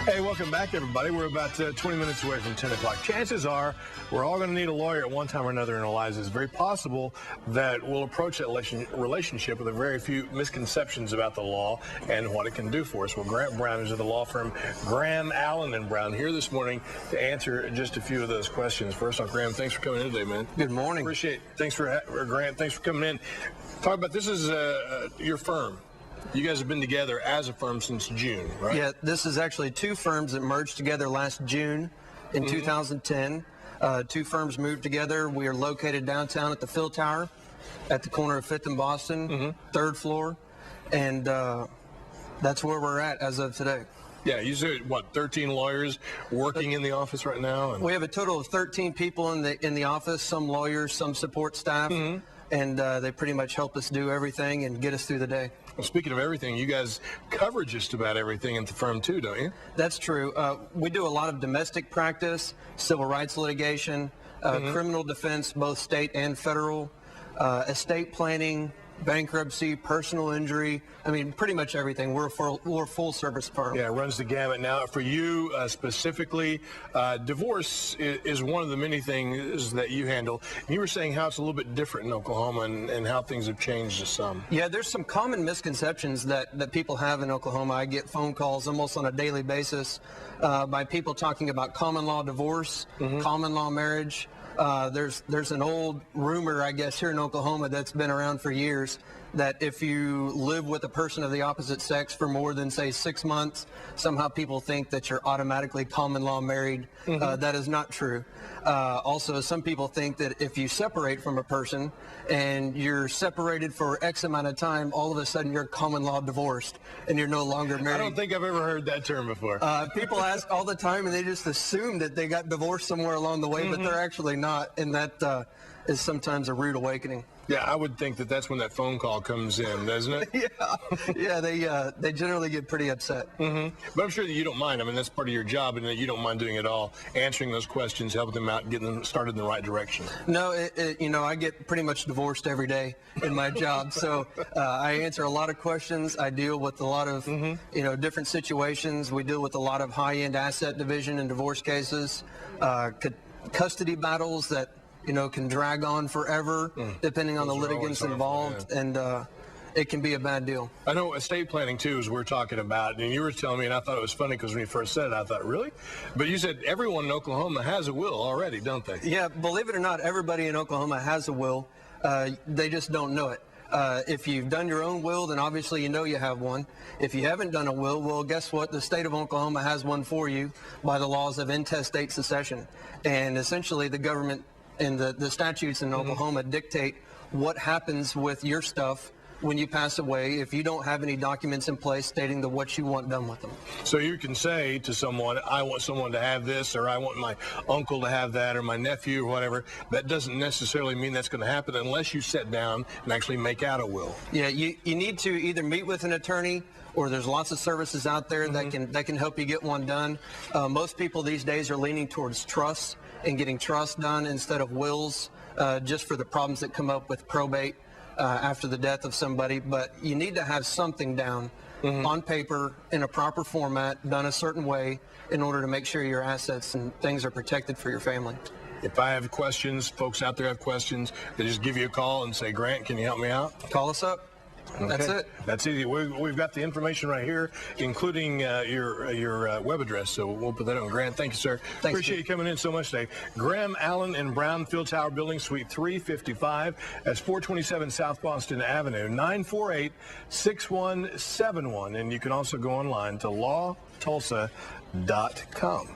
Hey, welcome back, everybody. We're about 20 minutes away from 10 o'clock. Chances are we're all going to need a lawyer at one time or another in our lives. It's very possible that we'll approach that relationship with a very few misconceptions about the law and what it can do for us. Well, Grant Brown is of the law firm Graham, Allen, and Brown here this morning to answer just a few of those questions. First off, Graham, thanks for coming in today, man. Good morning. Appreciate it. Thanks for Grant. Thanks for coming in. Talk about this is your firm. You guys have been together as a firm since June, right? Yeah, this is actually two firms that merged together last June in 2010. Two firms moved together. We are located downtown at the Phil Tower at the corner of 5th and Boston, third floor, and that's where we're at as of today. Yeah, you said, what, 13 lawyers working in the office right now? We have a total of 13 people in the office, some lawyers, some support staff, and they pretty much help us do everything and get us through the day. Well, speaking of everything, you guys cover just about everything at the firm too, don't you? That's true. We do a lot of domestic practice, civil rights litigation, criminal defense, both state and federal, estate planning, bankruptcy, personal injury. I mean, pretty much everything. We're a full service firm. Yeah, it runs the gamut. Now, for you specifically, divorce is one of the many things that you handle. And you were saying how it's a little bit different in Oklahoma and how things have changed some. Yeah, there's some common misconceptions that people have in Oklahoma. I get phone calls almost on a daily basis by people talking about common law divorce, common law marriage. There's an old rumor, I guess, here in Oklahoma that's been around for years that if you live with a person of the opposite sex for more than, say, 6 months, somehow people think that you're automatically common law married. That is not true. Also, some people think that if you separate from a person and you're separated for X amount of time, all of a sudden you're common law divorced and you're no longer married. I don't think I've ever heard that term before. People ask all the time and they just assume that they got divorced somewhere along the way, but they're actually not, and that is sometimes a rude awakening. Yeah, I would think that that's when that phone call comes in, doesn't it? Yeah, they generally get pretty upset. But I'm sure that you don't mind. I mean, that's part of your job, and that you don't mind doing it all, answering those questions, helping them out, getting them started in the right direction. No, I get pretty much divorced every day in my job, so I answer a lot of questions. I deal with a lot of different situations. We deal with a lot of high-end asset division and divorce cases, custody battles that can drag on forever, depending on the litigants involved, and it can be a bad deal. I know estate planning, too, is we're talking about, and you were telling me, and I thought it was funny because when you first said it, I thought, really? But you said everyone in Oklahoma has a will already, don't they? Yeah, believe it or not, everybody in Oklahoma has a will. They just don't know it. If you've done your own will, then obviously you know you have one. If you haven't done a will, well, guess what? The state of Oklahoma has one for you by the laws of intestate succession. And essentially the government and the statutes in Oklahoma dictate what happens with your stuff when you pass away if you don't have any documents in place stating what you want done with them. So you can say to someone, I want someone to have this, or I want my uncle to have that, or my nephew, or whatever. That doesn't necessarily mean that's going to happen unless you sit down and actually make out a will. Yeah, you need to either meet with an attorney, or there's lots of services out there that can help you get one done. Most people these days are leaning towards trusts and getting trusts done instead of wills, just for the problems that come up with probate after the death of somebody. But you need to have something down on paper in a proper format, done a certain way, in order to make sure your assets and things are protected for your family. If I have questions, folks out there have questions, they just give you a call and say, Grant, can you help me out? Call us up. Okay. That's it. That's easy. We've got the information right here, including your web address. So we'll put that on. Grant, thank you, sir. Thanks, Appreciate you coming in so much today. Graham, Allen, and Brown, Phil Tower Building, Suite 355. That's 427 South Boston Avenue, 948-6171. And you can also go online to lawtulsa.com.